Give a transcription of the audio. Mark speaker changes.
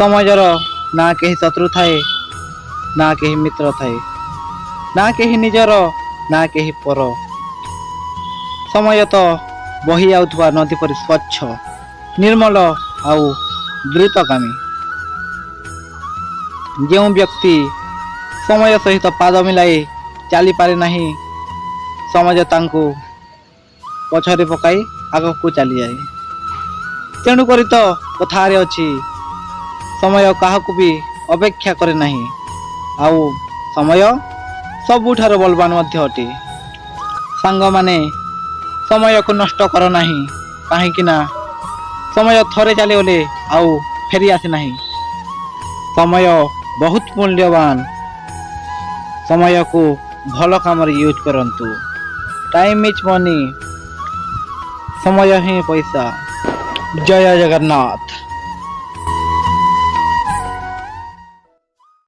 Speaker 1: समयर ना कहीं शत्रु थाए ना कहीं मित्र थाए ना कहीं निजर ना कहीं पर। समय तो बही आउथुवा नदी परि स्वच्छ निर्मल आउ द्रुतगामी। जो व्यक्ति समय सहित पाद मिलाई चली पारे नहीं समाज तांको पछरे पकाई आगक चली जाए। तेणुक तो कथारे अच्छी समय क्या भी अपेक्षा करे नहीं आउ समय सबुठार बलवान अटे। सांग माने समय को नष्ट कर नहीं कहीं समय थरे चलीगले आउ फेरी आसे नहीं। समय बहुत मूल्यवान। समय को भल काम यूज करंतु। Time is money. समय ही पैसा। जय जगन्नाथ।